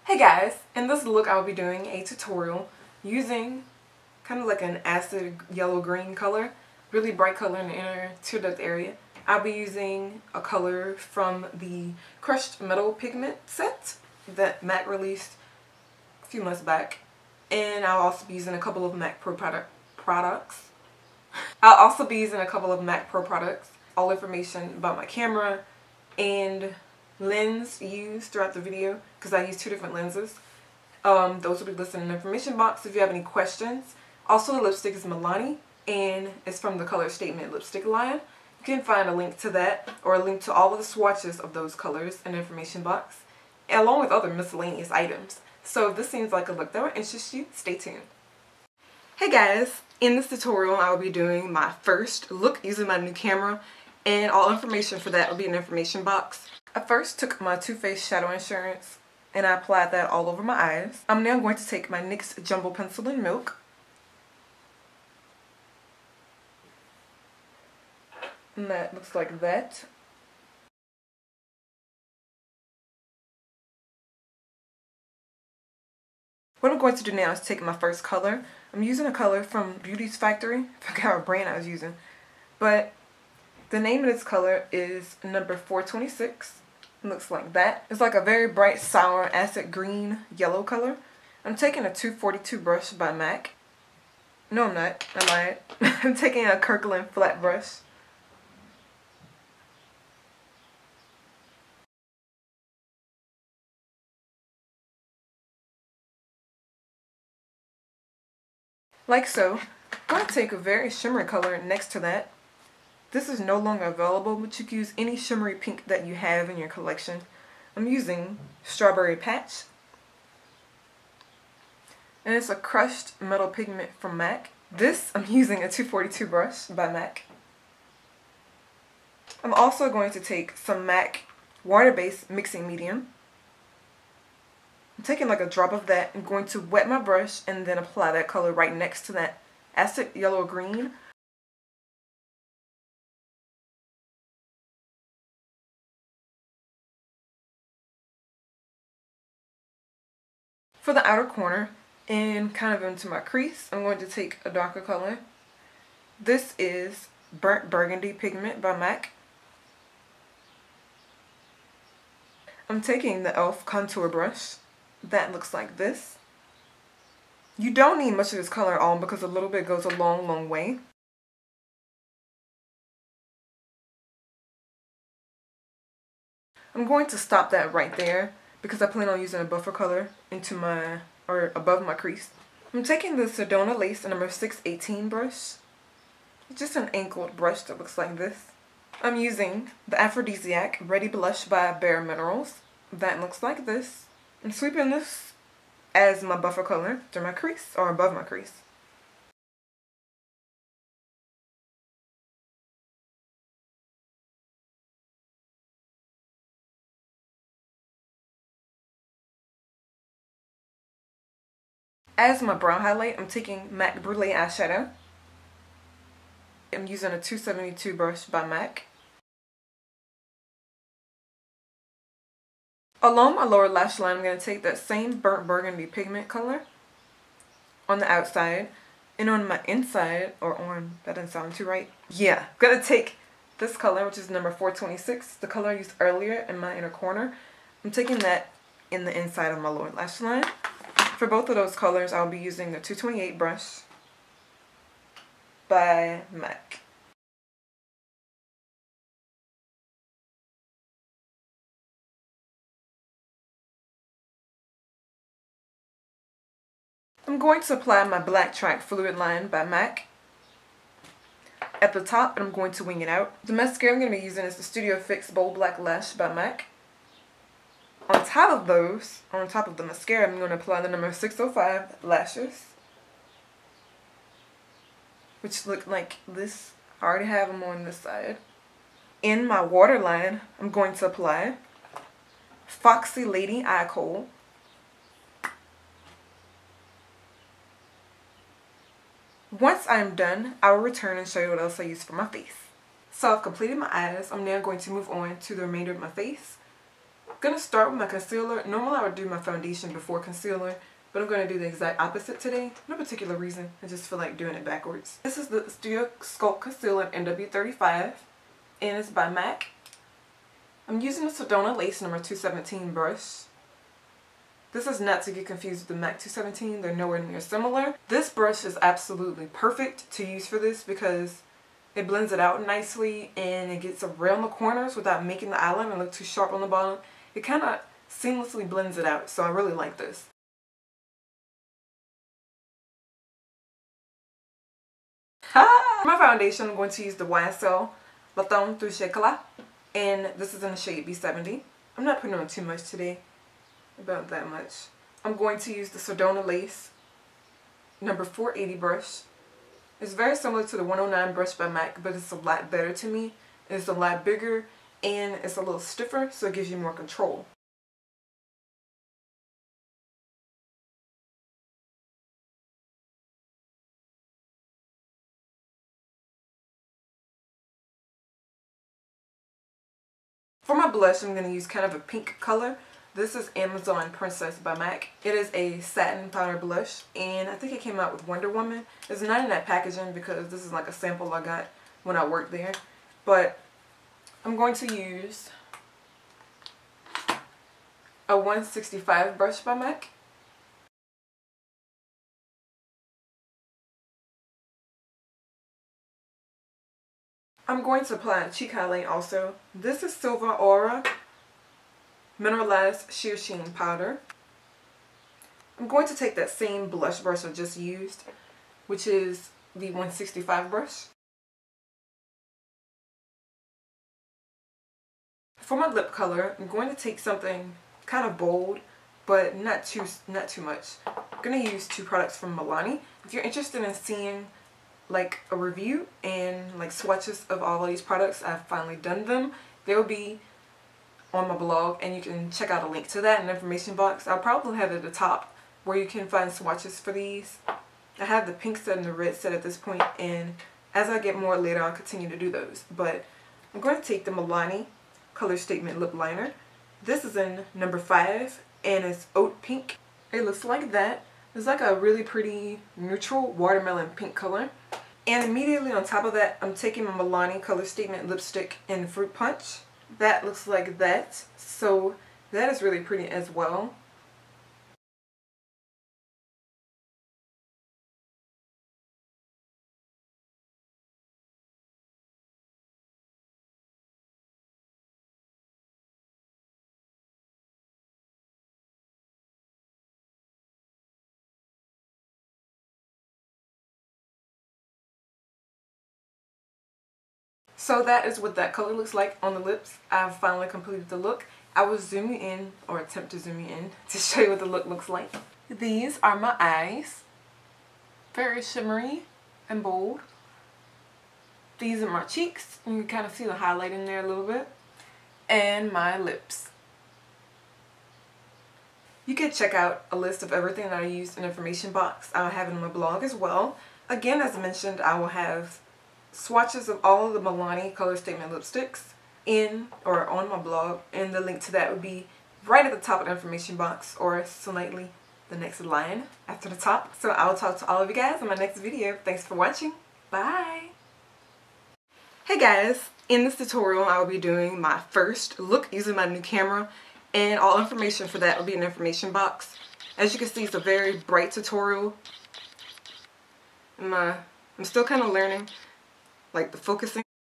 Hey guys, in this look I'll be doing a tutorial using kind of like an acid yellow-green color, really bright color in the inner tear duct area. I'll be using a color from the Crushed Metal Pigment set that MAC released a few months back. And I'll also be using a couple of MAC Pro products. All information about my camera and lens used throughout the video, because I use two different lenses. Those will be listed in the information box if you have any questions. Also, the lipstick is Milani and it's from the Color Statement lipstick line. You can find a link to that or a link to all of the swatches of those colors in the information box, along with other miscellaneous items. So if this seems like a look that would interest you, stay tuned. Hey guys, in this tutorial I will be doing my first look using my new camera, and all information for that will be in the information box. I first took my Too Faced Shadow Insurance and I applied that all over my eyes. I'm now going to take my NYX Jumbo Pencil in Milk. And that looks like that. What I'm going to do now is take my first color. I'm using a color from Beauties Factory. I forgot what brand I was using. But the name of this color is number 426. It looks like that. It's like a very bright, sour, acid green, yellow color. I'm taking a 242 brush by MAC. No, I'm not. I lied. I'm taking a Kirkland flat brush. Like so. I'm going to take a very shimmery color next to that. This is no longer available, but you can use any shimmery pink that you have in your collection. I'm using Strawberry Patch. And it's a Crushed Metal Pigment from MAC. This, I'm using a 242 brush by MAC. I'm also going to take some MAC water-based mixing medium. I'm taking like a drop of that. I'm going to wet my brush and then apply that color right next to that acid yellow-green. For the outer corner and kind of into my crease, I'm going to take a darker color. This is Burnt Burgundy Pigment by MAC. I'm taking the e.l.f. contour brush. That looks like this. You don't need much of this color on because a little bit goes a long, long way. I'm going to stop that right there because I plan on using a buffer color into my, or above my crease. I'm taking the Sedona Lace number 618 brush. It's just an angled brush that looks like this. I'm using the Aphrodisiac Ready Blush by Bare Minerals. That looks like this. I'm sweeping this as my buffer color through my crease, or above my crease. As my brow highlight, I'm taking MAC Brulee eyeshadow. I'm using a 272 brush by MAC. Along my lower lash line, I'm going to take that same Burnt Burgundy pigment color on the outside. And on my inside, or on, that didn't sound too right. Yeah, I'm going to take this color, which is number 426, the color I used earlier in my inner corner. I'm taking that in the inside of my lower lash line. For both of those colors, I'll be using the 228 brush by MAC. I'm going to apply my Black Track Fluidline by MAC at the top, and I'm going to wing it out. The mascara I'm going to be using is the Studio Fix Bold Black Lash by MAC. On top of those, on top of the mascara, I'm going to apply the number 605 lashes, which look like this. I already have them on this side. In my waterline, I'm going to apply Foxy Lady Eye Kohl. Once I'm done, I will return and show you what else I use for my face. So I've completed my eyes. I'm now going to move on to the remainder of my face. I'm going to start with my concealer. Normally I would do my foundation before concealer, but I'm going to do the exact opposite today. No particular reason. I just feel like doing it backwards. This is the Studio Sculpt Concealer in NW35, and it's by MAC. I'm using the Sedona Lace number 217 brush. This is not to get confused with the MAC 217. They're nowhere near similar. This brush is absolutely perfect to use for this because it blends it out nicely and it gets around the corners without making the eyeliner look too sharp on the bottom. It kind of seamlessly blends it out, so I really like this. For my foundation, I'm going to use the YSL Touche Eclat, and this is in the shade B70. I'm not putting on too much today, about that much. I'm going to use the Sedona Lace number 480 brush. It's very similar to the 109 brush by MAC, but it's a lot better to me. It's a lot bigger and it's a little stiffer, so it gives you more control. For my blush, I'm going to use kind of a pink color. This is Amazon Princess by MAC. It is a satin powder blush, and I think it came out with Wonder Woman. It's not in that packaging because this is like a sample I got when I worked there. But I'm going to use a 165 brush by MAC. I'm going to apply a cheek highlight also. This is Silver Aura Mineralize Sheersheen powder. I'm going to take that same blush brush I just used, which is the 165 brush. For my lip color, I'm going to take something kind of bold, but not too much. I'm going to use two products from Milani. If you're interested in seeing like a review and like swatches of all of these products, I've finally done them. They'll be on my blog, and you can check out a link to that in the information box. I'll probably have it at the top where you can find swatches for these. I have the pink set and the red set at this point, and as I get more later I'll continue to do those. But I'm going to take the Milani Color Statement Lip Liner. This is in number 5 and it's oat pink. It looks like that. It's like a really pretty neutral watermelon pink color. And immediately on top of that, I'm taking my Milani Color Statement Lipstick in Fruit Punch. That looks like that. So that is really pretty as well. So that is what that color looks like on the lips. I've finally completed the look. I will zoom you in, or attempt to zoom you in, to show you what the look looks like. These are my eyes. Very shimmery and bold. These are my cheeks. You can kind of see the highlight in there a little bit. And my lips. You can check out a list of everything that I used in the information box. I'll have it on my blog as well. Again, as mentioned, I will have swatches of all of the Milani Color Statement lipsticks in or on my blog, and the link to that would be right at the top of the information box, or slightly the next line after the top. So I will talk to all of you guys in my next video. Thanks for watching. Bye! Hey guys, in this tutorial I will be doing my first look using my new camera, and all information for that will be in the information box. As you can see, it's a very bright tutorial. I'm still kind of learning like the focusing.